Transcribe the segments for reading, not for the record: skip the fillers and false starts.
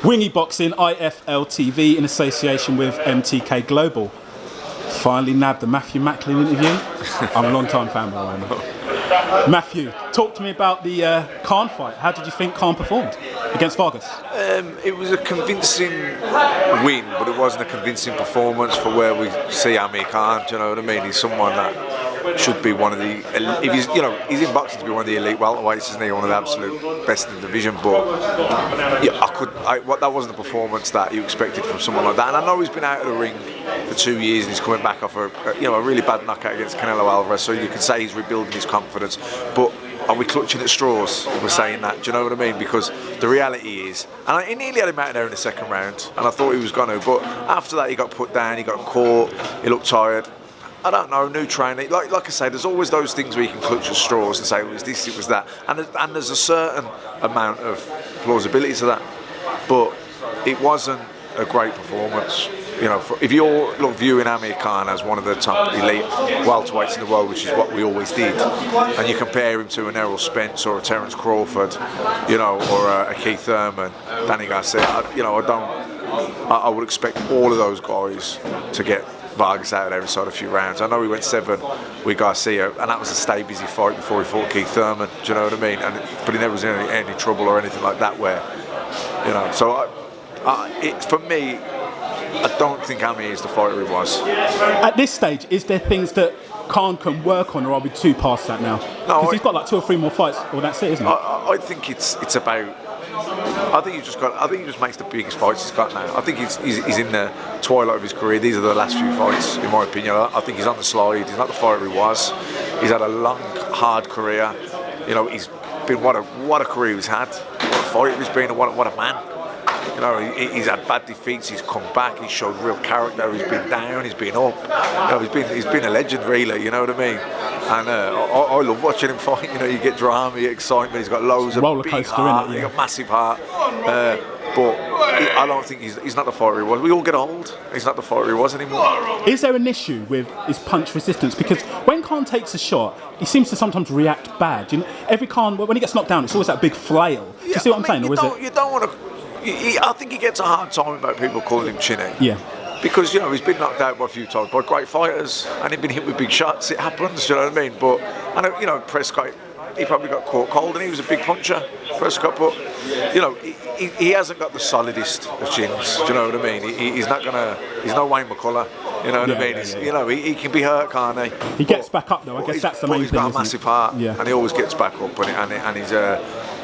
Wingy Boxing, IFL TV, in association with MTK Global. Finally nabbed the Matthew Macklin interview. I'm a long-time fan, by the way. Matthew, talk to me about the Khan fight. How did you think Khan performed against Vargas? It was a convincing win, but it wasn't a convincing performance for where we see Amir Khan. Do you know what I mean? He's someone that should be one of the. If he's, he's in boxing to be one of the elite welterweights, isn't he? One of the absolute best in the division. But yeah, that wasn't the performance that you expected from someone like that. And I know he's been out of the ring for 2 years and he's coming back off a really bad knockout against Canelo Alvarez. So you can say he's rebuilding his confidence, but are we clutching at straws if we're saying that? Do you know what I mean? Because the reality is, and he nearly had him out there in the second round, and I thought he was going to, but after that he got put down, he got caught, he looked tired. I don't know, new training. Like I say, there's always those things where you can clutch at straws and say, it was this, it was that. And there's a certain amount of plausibility to that. But it wasn't a great performance. If you're viewing Amir Khan as one of the top elite welterweights in the world, which is what we always did, and you compare him to an Errol Spence or a Terence Crawford, or a Keith Thurman, Danny Garcia, I would expect all of those guys to get Vargas out of there inside a few rounds. I know he went 7 with Garcia, and that was a stay busy fight before he fought Keith Thurman. Do you know what I mean? But he never was in any trouble or anything like that. So for me, I don't think Amir is the fighter he was. At this stage, is there things that Khan can work on, or are we too past that now? Because he's got like 2 or 3 more fights, or that's it, isn't it? I think it's about. I think he just makes the biggest fights he's got now. I think he's in the twilight of his career. These are the last few fights, in my opinion. I think he's on the slide. He's not the fighter he was. He's had a long, hard career. He's been what a career he's had. What a fighter he's been, and what a man. He's had bad defeats. He's come back. He's showed real character. He's been down. He's been up. He's been a legend, really. You know what I mean? And I love watching him fight. You get drama, you get excitement. He's got loads of big heart. He's got massive heart. But I don't think he's not the fighter he was. We all get old. He's not the fighter he was anymore. Is there an issue with his punch resistance? Because when Khan takes a shot, he seems to sometimes react bad. Every Khan, when he gets knocked down, it's always that big flail. Do you see what I'm saying? You don't want to. I think he gets a hard time about people calling him chinny. Yeah. Because he's been knocked out by a few times by great fighters, and he's been hit with big shots. It happens, you know what I mean? But I know Prescott, he probably got caught cold, and he was a big puncher, Prescott. But he hasn't got the solidest of chins. Do you know what I mean? He's not gonna. He's no Wayne McCullough. You know what I mean? He can be hurt, can't he? He gets back up though. I guess that's the main thing. He's got a massive heart, and he always gets back up, and he's.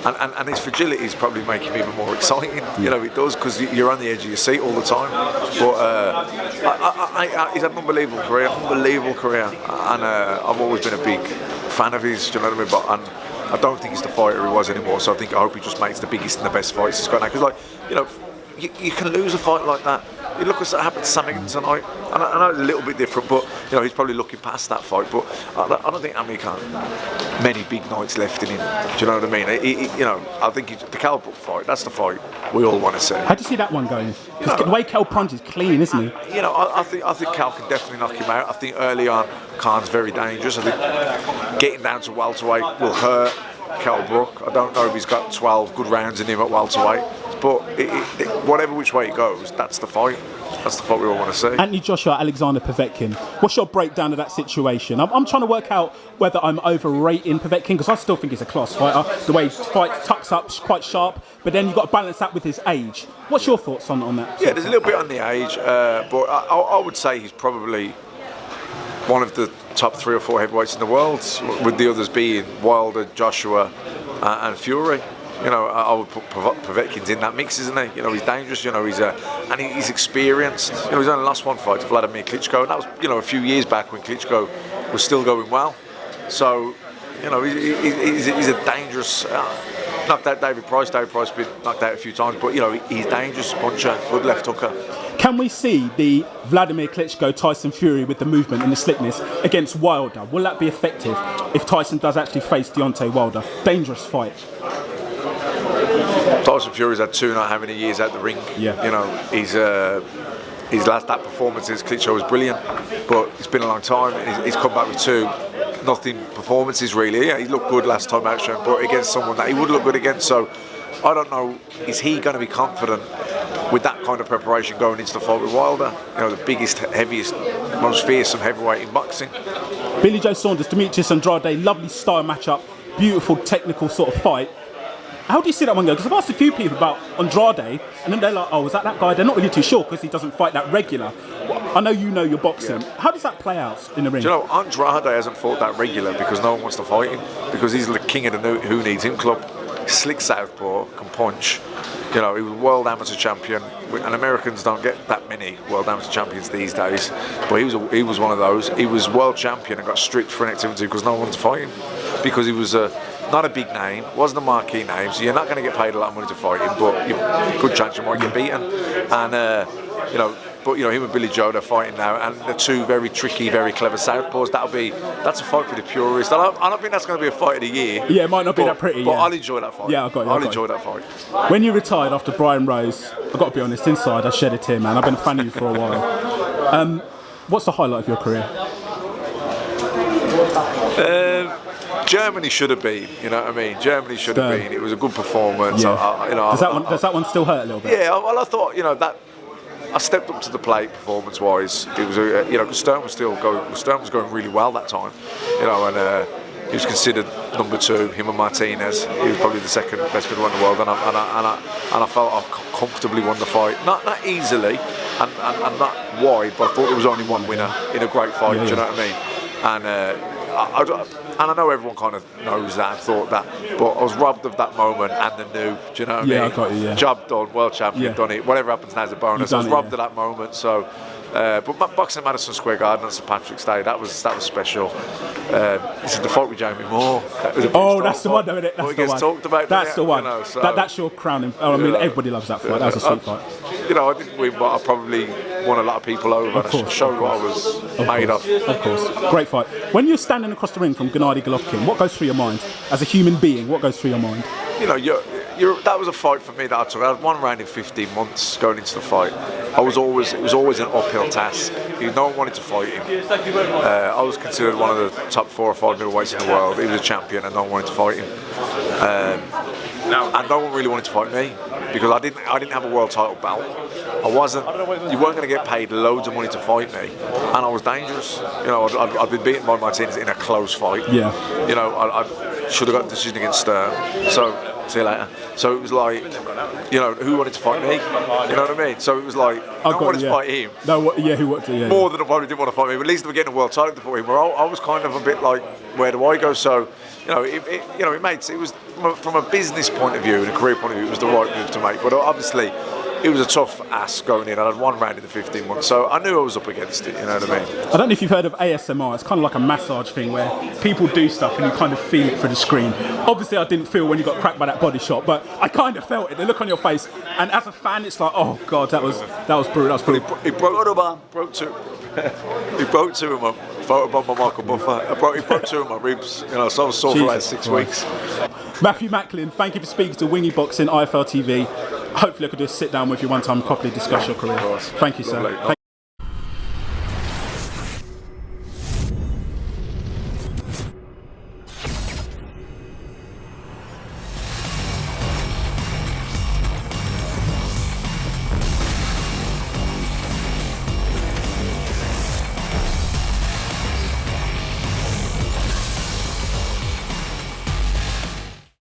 And his fragility is probably making him even more exciting. It does, because you're on the edge of your seat all the time. But he's had an unbelievable career, and I've always been a big fan of his. Do you know what I mean? But I don't think he's the fighter he was anymore. So I hope he just makes the biggest and the best fights he's got now. Because you can lose a fight like that. You look at what happened to Sam tonight. I know it's a little bit different, but he's probably looking past that fight. But I don't think Amir Khan many big nights left in him. Do you know what I mean? I think the Cal Brook fight. That's the fight we all want to see. How do you see that one going? The way Cal punches, clean, isn't he? I think Cal can definitely knock him out. I think early on Khan's very dangerous. I think getting down to welterweight will hurt Cal Brook. I don't know if he's got 12 good rounds in him at welterweight. But whatever which way it goes, that's the fight. That's the fight we all want to see. Anthony Joshua, Alexander Povetkin. What's your breakdown of that situation? I'm trying to work out whether I'm overrating Povetkin, because I still think he's a class fighter. The way he fights, tucks up, quite sharp. But then you've got to balance that with his age. What's your thoughts on that? Yeah, there's a little bit on the age, but I would say he's probably one of the top 3 or 4 heavyweights in the world, with the others being Wilder, Joshua, and Fury. I would put Povetkin's in that mix, isn't he? He's dangerous. He's experienced. He's only lost 1 fight to Vladimir Klitschko, and that was a few years back when Klitschko was still going well. So he's a dangerous. Knocked out David Price. David Price has been knocked out a few times, but he's a dangerous puncher, good left hooker. Can we see the Vladimir Klitschko Tyson Fury with the movement and the slickness against Wilder? Will that be effective if Tyson does actually face Deontay Wilder? Dangerous fight. Tyson Fury's had 2 not how many years out the ring. Yeah. His last performance against Klitschko was brilliant, but it's been a long time. He's come back with 2 nothing performances really. Yeah, he looked good last time out, but against someone that he would look good against. So I don't know, is he going to be confident with that kind of preparation going into the fight with Wilder? You know, the biggest, heaviest, most fearsome heavyweight in boxing. Billy Joe Saunders, Demetrius Andrade, lovely style matchup, beautiful technical sort of fight. How do you see that one go? Because I've asked a few people about Andrade, and then they're like, oh, is that guy? They're not really too sure because he doesn't fight that regular. I know you know your boxing. Yeah. How does that play out in the ring? Do you know, Andrade hasn't fought that regular because no one wants to fight him, because he's the king of the Who Needs Him club. Slick southpaw, can punch. You know, he was world amateur champion, and Americans don't get that many world amateur champions these days. But he was one of those. He was world champion and got stripped for inactivity because no one wanted to fight him, because he was not a big name, wasn't a marquee name, so you're not going to get paid a lot of money to fight him, but good chance you might get beaten. And you know. But you know, him and Billy Joe, they're fighting now, and the two very tricky, very clever southpaws. That's a fight for the purists. I don't think that's going to be a fight of the year. Yeah, it might not be that pretty. But yeah. I'll enjoy that fight. Yeah, I'll enjoy that fight. When you retired after Brian Rose, I've got to be honest, inside I shed a tear, man. I've been a fan of you for a while. What's the highlight of your career? Germany should have been, you know what I mean? Germany should have been. It was a good performance. Yeah. You know, does that one still hurt a little bit? Yeah, well, I thought, you know, that I stepped up to the plate performance-wise. It was, you know, because Stern was going really well that time, you know, and he was considered number 2. Him and Martinez. He was probably the second best middleweight in the world, and I felt I comfortably won the fight, not easily, and not wide, but I thought there was only one winner in a great fight. Do you know what I mean? And I know everyone kind of knows that and thought that, but I was robbed of that moment and the new. Do you know what I mean? I got you, yeah. Job done, world champion, done it. Whatever happens now is a bonus. I was robbed of that moment. So, but boxing at Madison Square Garden on St Patrick's Day, that was special. This is the fight with Jamie Moore. That's the one, isn't it? That's the one. Talked about. That's the one. You know, so, that's your crowning. I mean, everybody loves that fight. That was a sweet fight. You know, I didn't win, but I probably won a lot of people over. Of course, showed what I was made of. Of course. Great fight. When you're standing across the ring from Gennady Golovkin, what goes through your mind? As a human being, what goes through your mind? You know, that was a fight for me that I took. I had one round in 15 months going into the fight. It was always an uphill task. No one wanted to fight him. I was considered one of the top 4 or 5 middleweights in the world. He was a champion, and no one wanted to fight him. And no one really wanted to fight me because I didn't have a world title belt. You weren't going to get paid loads of money to fight me, and I was dangerous. You know, I'd been beaten by Martinez in a close fight. Yeah. You know, I should have got a decision against Stern. So, see you later. So it was like, you know, who wanted to fight me? You know what I mean? So it was like, no one wanted to fight him. No, who wanted to? Yeah. More than I probably didn't want to fight me. But at least they were getting a world title for him. Where I was kind of a bit like, where do I go? So, you know, it was from a business point of view and a career point of view, it was the right move to make. But obviously, it was a tough ask going in. I had one round in the 15 months, so I knew I was up against it, you know what I mean? I don't know if you've heard of ASMR. It's kind of like a massage thing where people do stuff and you kind of feel it through the screen. Obviously, I didn't feel when you got cracked by that body shot, but I kind of felt it. The look on your face, and as a fan, it's like, oh God, that was brutal. He broke two of my photobomb by Michael Buffer. He broke 2 of my ribs, you know, so I was sore for like 6 weeks. Matthew Macklin, thank you for speaking to Wingy Boxing IFL TV. Hopefully I could just sit down with you one time and properly discuss your career. Thank you, sir.